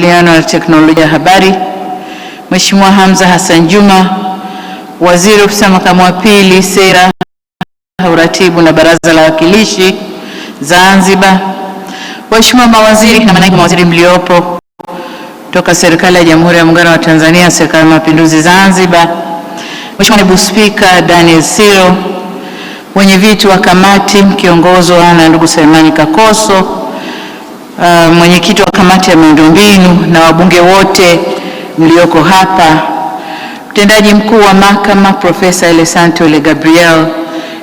Mawasiliano na Teknolojia ya Habari, Mheshimiwa Hamza Hassan Juma, Waziri Ofisi ya Makamu wa Pili, Sera, Uratibu na Baraza la Wawakilishi Zanzibar, Waheshimiwa mawaziri na manaibu mawaziri mliopo toka Serikali ya Jamhuri ya Muungano wa Tanzania, Serikali ya Mapinduzi Zanzibar, Mheshimiwa Naibu Spika Daniel Silo, wenyeviti wa kamati mkiongozwa na ndugu Selemani Kakoso, mwenyekiti wa kamati ya miundombinu na wabunge wote mlioko hapa, mtendaji mkuu wa mahakama Profesa Elesanto Le Gabriel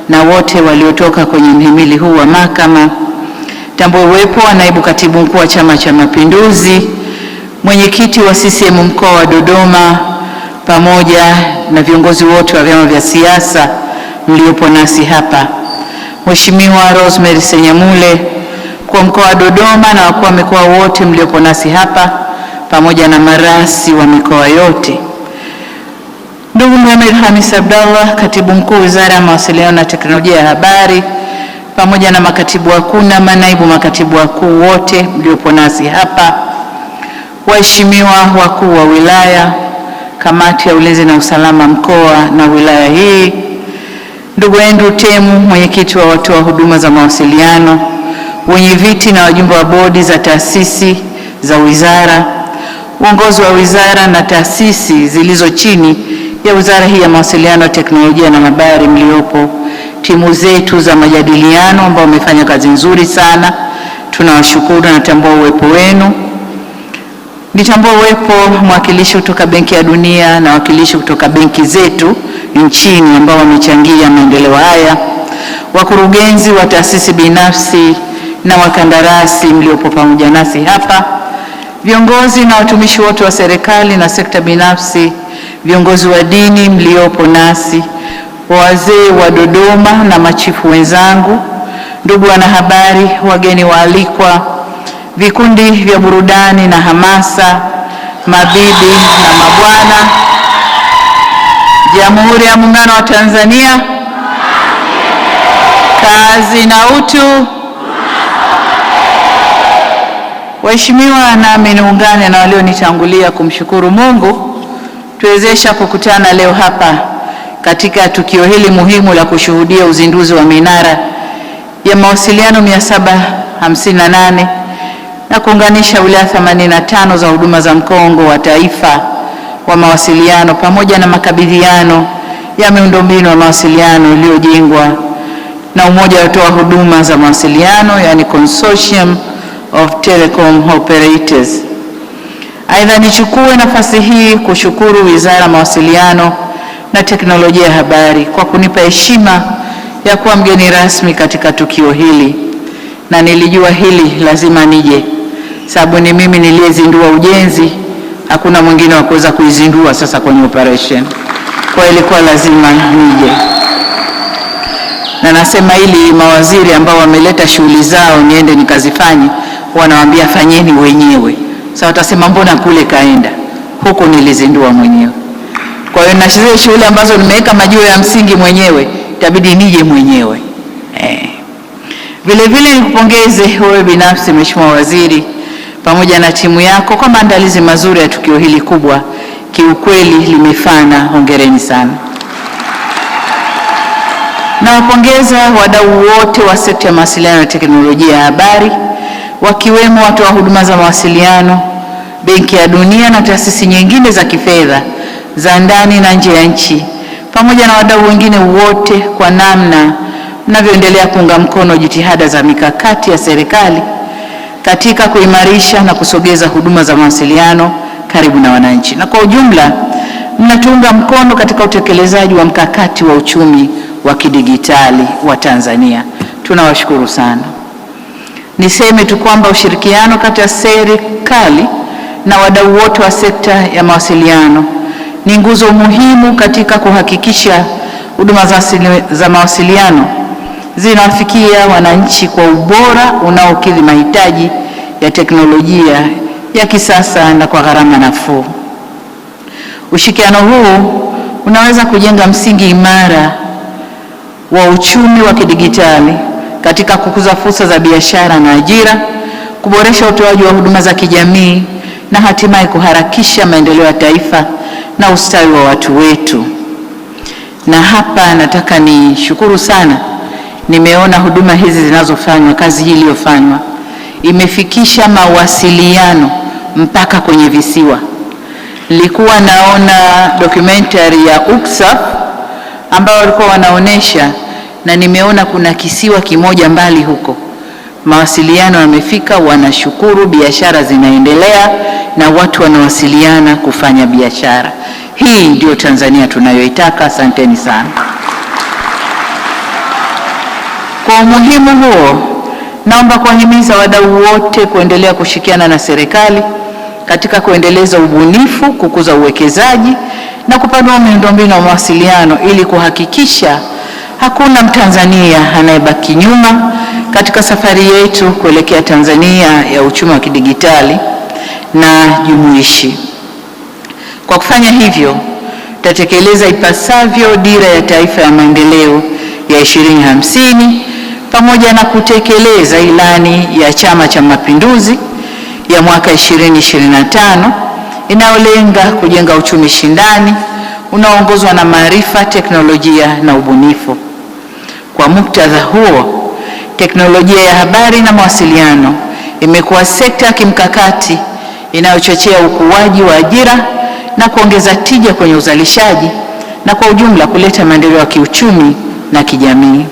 na wote waliotoka kwenye mhimili huu wa mahakama, tambua uwepo wa naibu katibu mkuu wa Chama cha Mapinduzi, mwenyekiti wa CCM mkoa wa Dodoma, pamoja na viongozi wote wa vyama vya siasa mliopo nasi hapa, Mheshimiwa Rosemary Senyamule, mkuu wa mkoa wa Dodoma na wakuu wa mikoa wote mliopo nasi hapa, pamoja na marasi wa mikoa yote, ndugu Mohamed Hamis Abdallah, katibu mkuu Wizara ya Mawasiliano na Teknolojia ya Habari, pamoja na makatibu wakuu na manaibu makatibu wakuu wote mliopo nasi hapa, waheshimiwa wakuu wa wilaya, kamati ya ulinzi na usalama mkoa na wilaya hii, ndugu Andrew Temu, mwenyekiti wa watoa huduma za mawasiliano, wenyeviti na wajumbe wa bodi za taasisi za wizara, uongozi wa wizara na taasisi zilizo chini ya wizara hii ya Mawasiliano, Teknolojia na Habari mliopo, timu zetu za majadiliano ambao wamefanya kazi nzuri sana, tunawashukuru na natambua uwepo wenu. Nitambua uwepo mwakilishi kutoka Benki ya Dunia na wakilishi kutoka benki zetu nchini ambao wamechangia maendeleo haya, wakurugenzi wa taasisi binafsi na wakandarasi mliopo pamoja nasi hapa, viongozi na watumishi wote wa serikali na sekta binafsi, viongozi wa dini mliopo nasi, wazee wa Dodoma na machifu wenzangu, ndugu wanahabari, wageni waalikwa, vikundi vya burudani na hamasa, mabibi na mabwana, Jamhuri ya Muungano wa Tanzania, kazi na utu. Waheshimiwa, nami niungane na walionitangulia kumshukuru Mungu tuwezesha kukutana leo hapa katika tukio hili muhimu la kushuhudia uzinduzi wa minara ya mawasiliano 758 na kuunganisha wilaya 85 za huduma za mkongo wa taifa wa mawasiliano, pamoja na makabidhiano ya miundombinu ya mawasiliano iliyojengwa na Umoja wa Watoa Huduma za Mawasiliano, yani Consortium of Telecom Operators. Aidha, nichukue nafasi hii kushukuru Wizara ya Mawasiliano na Teknolojia ya Habari kwa kunipa heshima ya kuwa mgeni rasmi katika tukio hili, na nilijua hili lazima nije, sababu ni mimi niliyezindua ujenzi, hakuna mwingine wa kuweza kuizindua sasa kwenye operation. Kwa hiyo ilikuwa lazima nije, na nasema ili mawaziri ambao wameleta shughuli zao niende nikazifanye, wanawaambia fanyeni wenyewe. Sasa watasema mbona kule kaenda, huko nilizindua mwenyewe. Kwa hiyo na zile shughuli ambazo nimeweka majiwe ya msingi mwenyewe, itabidi nije mwenyewe. Vile vile nikupongeze wewe binafsi Mheshimiwa Waziri pamoja na timu yako kwa maandalizi mazuri ya tukio hili kubwa. Kiukweli limefana, hongereni sana. Nawapongeza wadau wote wa sekta ya mawasiliano na teknolojia ya habari, wakiwemo watoa huduma za mawasiliano, Benki ya Dunia na taasisi nyingine za kifedha za ndani na nje ya nchi, pamoja na wadau wengine wote, kwa namna mnavyoendelea kuunga mkono jitihada za mikakati ya serikali katika kuimarisha na kusogeza huduma za mawasiliano karibu na wananchi, na kwa ujumla mnatunga mkono katika utekelezaji wa mkakati wa uchumi wa kidigitali wa Tanzania. Tunawashukuru sana. Niseme tu kwamba ushirikiano kati ya serikali na wadau wote wa sekta ya mawasiliano ni nguzo muhimu katika kuhakikisha huduma za mawasiliano zinawafikia wananchi kwa ubora unaokidhi mahitaji ya teknolojia ya kisasa na kwa gharama nafuu. Ushirikiano huu unaweza kujenga msingi imara wa uchumi wa kidigitali katika kukuza fursa za biashara na ajira, kuboresha utoaji wa huduma za kijamii na hatimaye kuharakisha maendeleo ya taifa na ustawi wa watu wetu. Na hapa nataka nishukuru sana, nimeona huduma hizi zinazofanywa, kazi hii iliyofanywa imefikisha mawasiliano mpaka kwenye visiwa. Nilikuwa naona documentary ya UCSAF ambao walikuwa wanaonesha, na nimeona kuna kisiwa kimoja mbali huko mawasiliano yamefika, wanashukuru, biashara zinaendelea na watu wanawasiliana kufanya biashara. Hii ndio Tanzania tunayoitaka. Asanteni sana. Kwa umuhimu huo, naomba kuwahimiza wadau wote kuendelea kushirikiana na serikali katika kuendeleza ubunifu, kukuza uwekezaji na kupanua miundombinu ya mawasiliano ili kuhakikisha hakuna Mtanzania anayebaki nyuma katika safari yetu kuelekea Tanzania ya uchumi wa kidigitali na jumuishi. Kwa kufanya hivyo, tutatekeleza ipasavyo dira ya taifa ya maendeleo ya 2050 pamoja na kutekeleza ilani ya Chama cha Mapinduzi ya mwaka 2025 inayolenga kujenga uchumi shindani unaoongozwa na maarifa, teknolojia na ubunifu. Kwa muktadha huo, teknolojia ya habari na mawasiliano imekuwa sekta ya kimkakati inayochochea ukuaji wa ajira na kuongeza tija kwenye uzalishaji na kwa ujumla kuleta maendeleo ya kiuchumi na kijamii.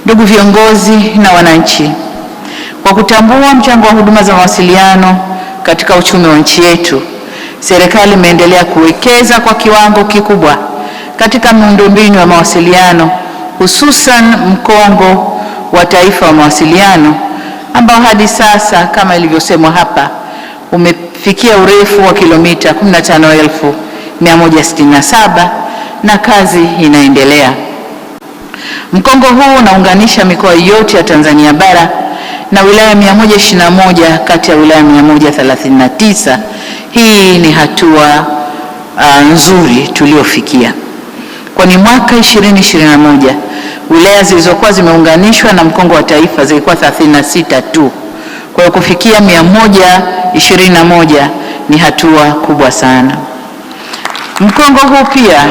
Ndugu viongozi na wananchi, kwa kutambua mchango wa huduma za mawasiliano katika uchumi wa nchi yetu, serikali imeendelea kuwekeza kwa kiwango kikubwa katika miundombinu ya mawasiliano, hususan mkongo wa taifa wa mawasiliano ambao hadi sasa kama ilivyosemwa hapa umefikia urefu wa kilomita 15,167 na kazi inaendelea. Mkongo huu unaunganisha mikoa yote ya Tanzania bara na wilaya 121 kati ya wilaya 139. Hii ni hatua nzuri tuliofikia. Kwani mwaka 2021 wilaya zilizokuwa zimeunganishwa na mkongo wa taifa zilikuwa 36 tu. Kwa hiyo kufikia 121 ni hatua kubwa sana. Mkongo huu pia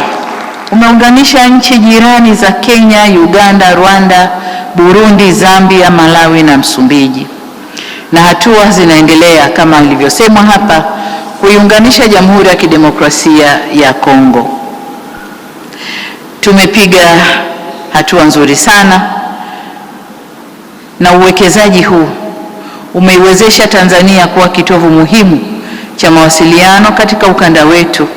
umeunganisha nchi jirani za Kenya, Uganda, Rwanda, Burundi, Zambia, Malawi na Msumbiji. Na hatua zinaendelea kama ilivyosemwa hapa kuiunganisha Jamhuri ya Kidemokrasia ya Kongo. Tumepiga hatua nzuri sana na uwekezaji huu umeiwezesha Tanzania kuwa kitovu muhimu cha mawasiliano katika ukanda wetu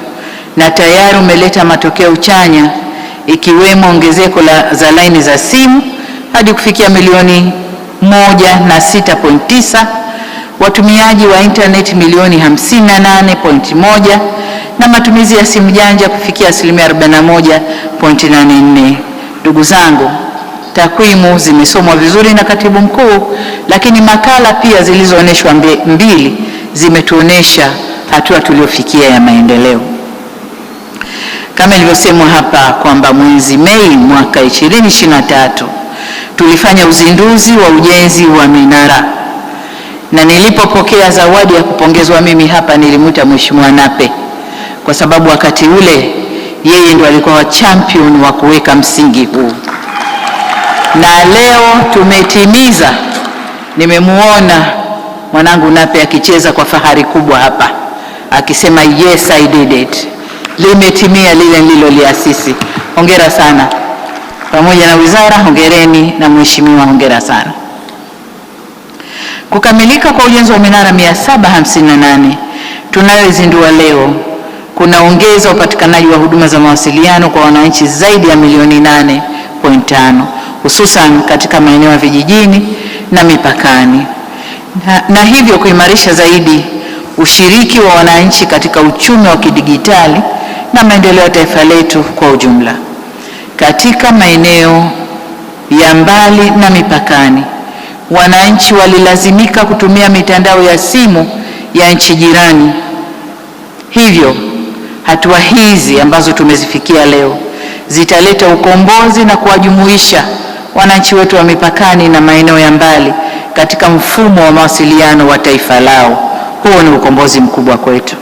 na tayari umeleta matokeo chanya ikiwemo ongezeko za laini za simu hadi kufikia milioni 106.9, watumiaji wa internet milioni 58.1 na matumizi ya simu janja kufikia 41.84. Ndugu zangu, takwimu zimesomwa vizuri na Katibu Mkuu, lakini makala pia zilizoonyeshwa mbili zimetuonesha hatua tuliofikia ya maendeleo. Kama ilivyosemwa hapa kwamba mwezi Mei mwaka 2023 tulifanya uzinduzi wa ujenzi wa minara, na nilipopokea zawadi ya kupongezwa mimi hapa nilimwita Mheshimiwa Nape kwa sababu wakati ule yeye ndo alikuwa champion wa kuweka msingi huu, na leo tumetimiza. Nimemuona mwanangu Nape akicheza kwa fahari kubwa hapa akisema yes I did it. Limetimia lile nililoliasisi. Hongera sana. Pamoja na wizara hongereni, na mheshimiwa hongera sana. Kukamilika kwa ujenzi wa minara 758 tunayozindua leo kunaongeza upatikanaji wa huduma za mawasiliano kwa wananchi zaidi ya milioni 8.5 hususan katika maeneo ya vijijini na mipakani, na hivyo kuimarisha zaidi ushiriki wa wananchi katika uchumi wa kidigitali na maendeleo ya taifa letu kwa ujumla. Katika maeneo ya mbali na mipakani, wananchi walilazimika kutumia mitandao ya simu ya nchi jirani. Hivyo hatua hizi ambazo tumezifikia leo zitaleta ukombozi na kuwajumuisha wananchi wetu wa mipakani na maeneo ya mbali katika mfumo wa mawasiliano wa taifa lao Huo ni ukombozi mkubwa kwetu.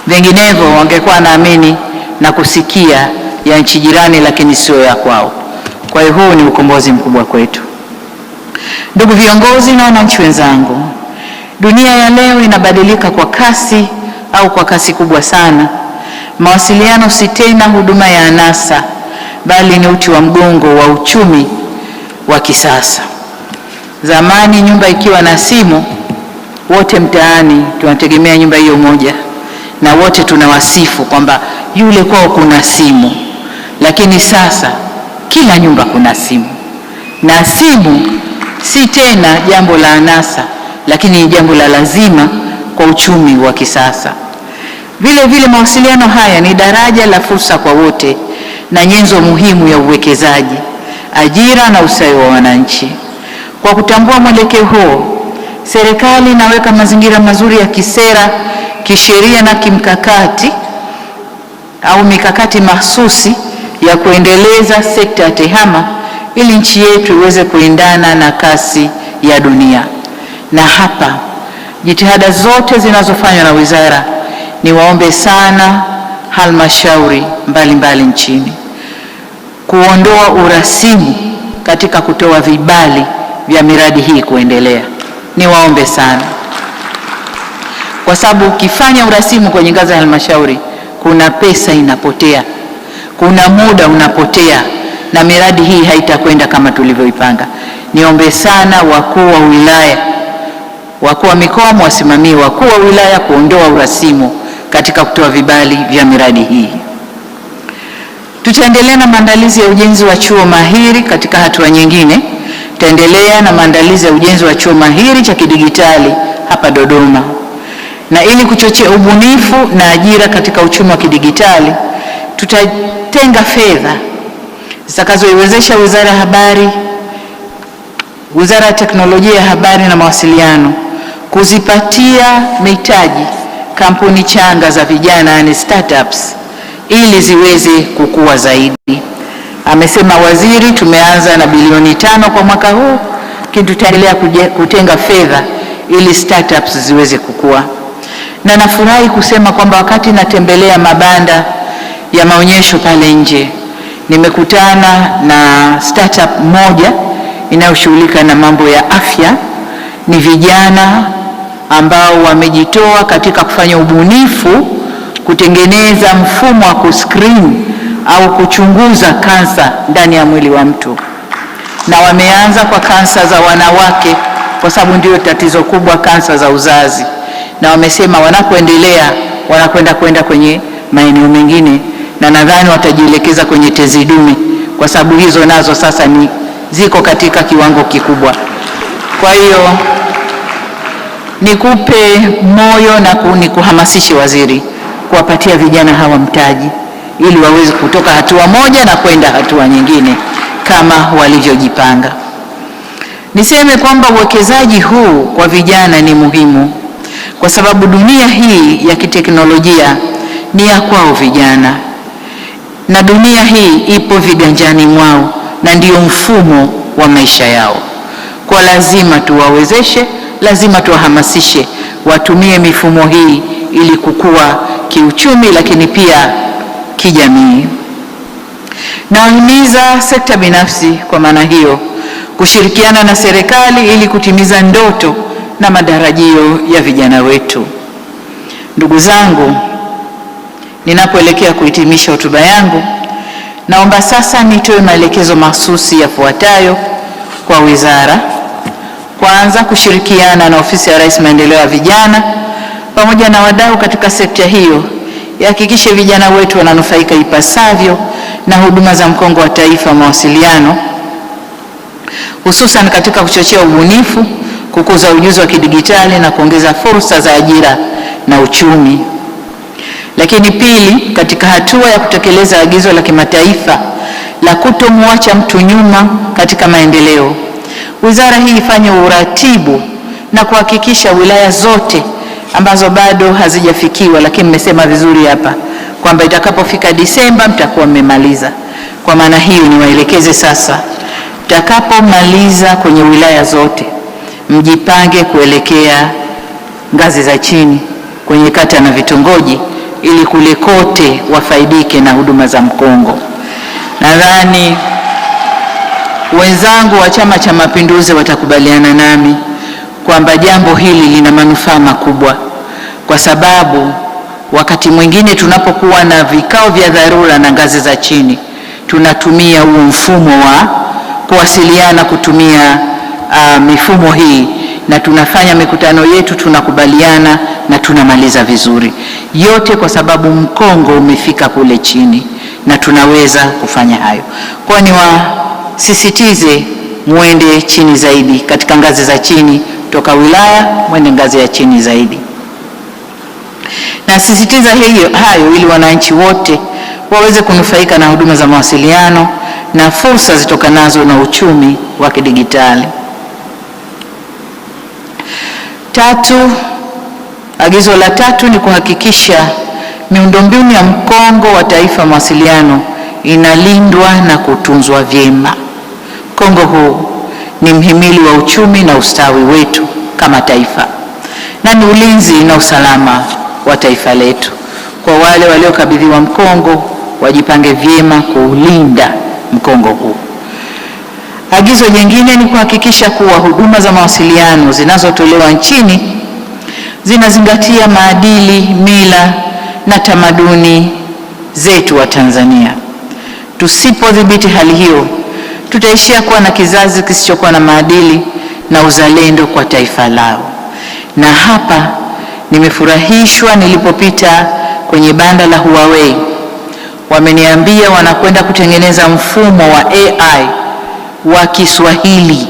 Vinginevyo wangekuwa naamini na kusikia ya nchi jirani, lakini sio ya kwao. Kwa hiyo huu ni ukombozi mkubwa kwetu. Ndugu viongozi na wananchi wenzangu, dunia ya leo inabadilika kwa kasi kubwa sana. Mawasiliano si tena huduma ya anasa, bali ni uti wa mgongo wa uchumi wa kisasa. Zamani nyumba ikiwa na simu, wote mtaani tunategemea nyumba hiyo moja, na wote tunawasifu kwamba yule kwao kuna simu. Lakini sasa kila nyumba kuna simu, na simu si tena jambo la anasa, lakini ni jambo la lazima kwa uchumi wa kisasa. Vile vile mawasiliano haya ni daraja la fursa kwa wote na nyenzo muhimu ya uwekezaji, ajira na ustawi wa wananchi. Kwa kutambua mwelekeo huo, serikali inaweka mazingira mazuri ya kisera, kisheria na kimkakati au mikakati mahsusi ya kuendeleza sekta ya TEHAMA ili nchi yetu iweze kuendana na kasi ya dunia. Na hapa jitihada zote zinazofanywa na wizara, niwaombe sana halmashauri mbalimbali nchini kuondoa urasimu katika kutoa vibali vya miradi hii kuendelea. Niwaombe sana, kwa sababu ukifanya urasimu kwenye ngazi ya halmashauri, kuna pesa inapotea, kuna muda unapotea, na miradi hii haitakwenda kama tulivyoipanga. Niombe sana wakuu wa wilaya, wakuu wa mikoa wasimamie wakuu wa wilaya kuondoa urasimu katika kutoa vibali vya miradi hii. Tutaendelea na maandalizi ya ujenzi wa chuo mahiri. Katika hatua nyingine, tutaendelea na maandalizi ya ujenzi wa chuo mahiri cha kidigitali hapa Dodoma. Na ili kuchochea ubunifu na ajira katika uchumi wa kidigitali, tutatenga fedha zitakazoiwezesha Wizara ya Habari, Wizara ya Teknolojia ya Habari na Mawasiliano kuzipatia mitaji kampuni changa za vijana, yani startups, ili ziweze kukua zaidi. Amesema waziri, tumeanza na bilioni 5 kwa mwaka huu, lakini tutaendelea kutenga fedha ili startups ziweze kukua. Na nafurahi kusema kwamba wakati natembelea mabanda ya maonyesho pale nje, nimekutana na startup moja inayoshughulika na mambo ya afya. Ni vijana ambao wamejitoa katika kufanya ubunifu, kutengeneza mfumo wa kuscreen au kuchunguza kansa ndani ya mwili wa mtu, na wameanza kwa kansa za wanawake kwa sababu ndio tatizo kubwa, kansa za uzazi, na wamesema wanapoendelea wanakwenda kwenye maeneo mengine, na nadhani watajielekeza kwenye tezi dume kwa sababu hizo nazo sasa ziko katika kiwango kikubwa. Kwa hiyo nikupe moyo na nikuhamasishe waziri kuwapatia vijana hawa mtaji ili waweze kutoka hatua moja na kwenda hatua nyingine kama walivyojipanga. Niseme kwamba uwekezaji huu kwa vijana ni muhimu kwa sababu dunia hii ya kiteknolojia ni ya kwao vijana, na dunia hii ipo viganjani mwao na ndio mfumo wa maisha yao. Kwa lazima tuwawezeshe, lazima tuwahamasishe watumie mifumo hii ili kukua kiuchumi, lakini pia kijamii. Nawahimiza sekta binafsi kwa maana hiyo kushirikiana na serikali ili kutimiza ndoto na matarajio ya vijana wetu. Ndugu zangu, ninapoelekea kuhitimisha hotuba yangu, naomba sasa nitoe maelekezo mahsusi yafuatayo kwa wizara. Kwanza, kushirikiana na Ofisi ya Rais Maendeleo ya Vijana pamoja na wadau katika sekta hiyo ihakikishe vijana wetu wananufaika ipasavyo na huduma za mkongo wa taifa mawasiliano, hususan katika kuchochea ubunifu, kukuza ujuzi wa kidigitali na kuongeza fursa za ajira na uchumi. Lakini pili, katika hatua ya kutekeleza agizo la kimataifa la kutomwacha mtu nyuma katika maendeleo, wizara hii ifanye uratibu na kuhakikisha wilaya zote ambazo bado hazijafikiwa, lakini mmesema vizuri hapa kwamba itakapofika Disemba mtakuwa mmemaliza. Kwa maana hiyo niwaelekeze sasa, mtakapomaliza kwenye wilaya zote mjipange kuelekea ngazi za chini kwenye kata na vitongoji, ili kule kote wafaidike na huduma za mkongo. Nadhani wenzangu wa Chama cha Mapinduzi watakubaliana nami kwamba jambo hili lina manufaa makubwa, kwa sababu wakati mwingine tunapokuwa na vikao vya dharura na ngazi za chini, tunatumia huu mfumo wa kuwasiliana kutumia mifumo hii, na tunafanya mikutano yetu, tunakubaliana na tunamaliza vizuri, yote kwa sababu mkongo umefika kule chini na tunaweza kufanya hayo. Kwa ni wasisitize muende chini zaidi katika ngazi za chini, toka wilaya mwende ngazi ya chini zaidi. Na sisitiza hayo ili wananchi wote waweze kunufaika na huduma za mawasiliano na fursa zitokanazo na uchumi wa kidigitali. Agizo la tatu ni kuhakikisha miundombinu ya mkongo wa taifa mawasiliano inalindwa na kutunzwa vyema. Mkongo huu ni mhimili wa uchumi na ustawi wetu kama taifa, na ni ulinzi na usalama wa taifa letu. Kwa wale waliokabidhiwa mkongo, wajipange vyema kuulinda mkongo huu. Agizo jingine ni kuhakikisha kuwa huduma za mawasiliano zinazotolewa nchini zinazingatia maadili, mila na tamaduni zetu wa Tanzania. Tusipodhibiti hali hiyo, tutaishia kuwa na kizazi kisichokuwa na maadili na uzalendo kwa taifa lao. Na hapa nimefurahishwa nilipopita kwenye banda la Huawei, wameniambia wanakwenda kutengeneza mfumo wa AI wa Kiswahili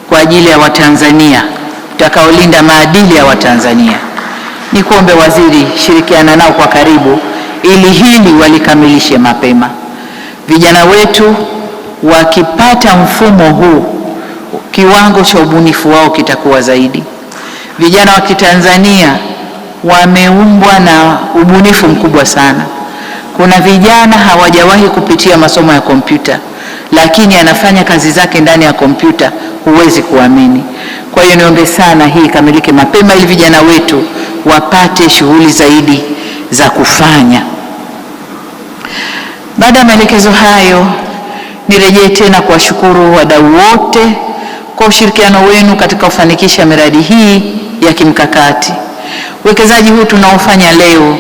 kwa ajili ya Watanzania utakaolinda maadili ya Watanzania. Nikuombe waziri, shirikiana nao kwa karibu ili hili walikamilishe mapema. Vijana wetu wakipata mfumo huu, kiwango cha ubunifu wao kitakuwa zaidi. Vijana wa Kitanzania wameumbwa na ubunifu mkubwa sana. Kuna vijana hawajawahi kupitia masomo ya kompyuta, lakini anafanya kazi zake ndani ya kompyuta, huwezi kuamini. Kwa hiyo niombe sana hii kamilike mapema ili vijana wetu wapate shughuli zaidi za kufanya. Baada ya maelekezo hayo, nirejee tena kuwashukuru wadau wote kwa ushirikiano wenu katika kufanikisha miradi hii ya kimkakati. Uwekezaji huu tunaofanya leo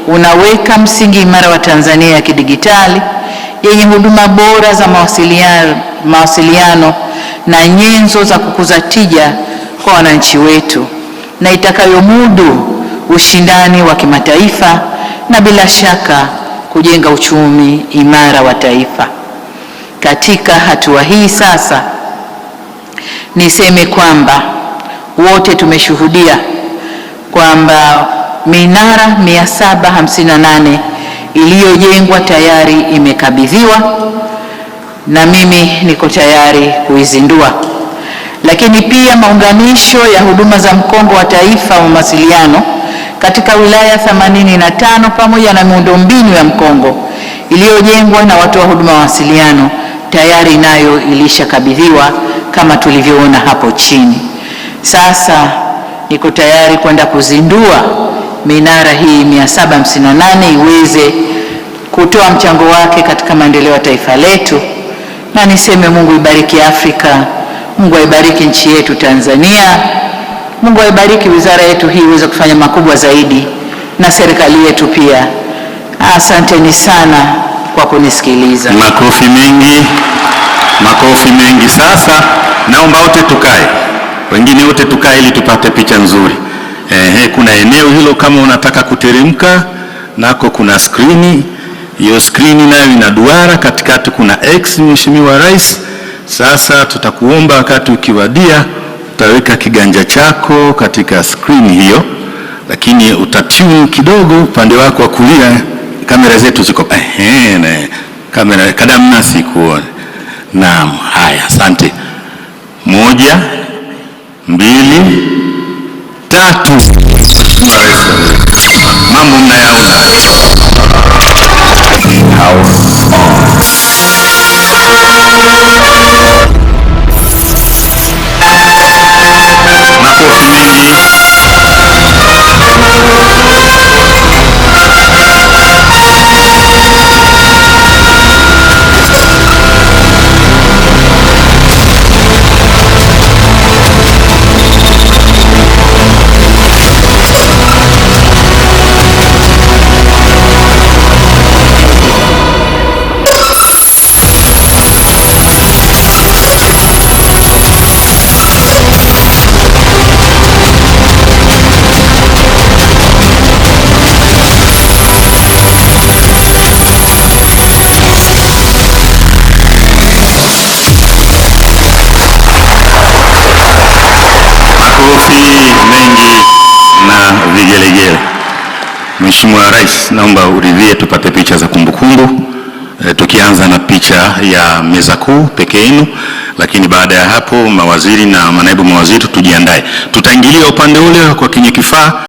unaweka msingi imara wa Tanzania ya kidigitali yenye huduma bora za mawasiliano na nyenzo za kukuza tija kwa wananchi wetu, na itakayomudu ushindani wa kimataifa na bila shaka kujenga uchumi imara wa taifa. Katika hatua hii sasa, niseme kwamba wote tumeshuhudia kwamba minara 758 iliyojengwa tayari imekabidhiwa, na mimi niko tayari kuizindua. Lakini pia maunganisho ya huduma za mkongo wa taifa wa mawasiliano katika wilaya 85 pamoja na miundombinu ya mkongo iliyojengwa na watoa huduma wa mawasiliano tayari nayo ilishakabidhiwa kama tulivyoona hapo chini. Sasa niko tayari kwenda kuzindua minara hii 758 iweze kutoa mchango wake katika maendeleo ya taifa letu, na niseme Mungu ibariki Afrika, Mungu aibariki nchi yetu Tanzania, Mungu aibariki wizara yetu hii iweze kufanya makubwa zaidi, na serikali yetu pia. Asanteni sana kwa kunisikiliza. Makofi mengi. Sasa naomba wote tukae, wengine wote tukae ili tupate picha nzuri. Kuna eneo hilo kama unataka kuteremka nako kuna skrini, hiyo skrini nayo ina duara, katikati kuna X, Mheshimiwa Rais. Sasa tutakuomba wakati ukiwadia utaweka kiganja chako katika skrini hiyo, lakini utatune kidogo upande wako wa kulia. Kamera zetu ziko kamera kadamna sikuone. Naam, haya, asante. 1, 2, 3. Mambo mnayaona. Makofi mengi. vigelegele. Mheshimiwa Rais, naomba uridhie tupate picha za kumbukumbu, tukianza na picha ya meza kuu peke yenu, lakini baada ya hapo mawaziri na manaibu mawaziri tujiandae. Tutaingilia upande ule kwa kwenye kifaa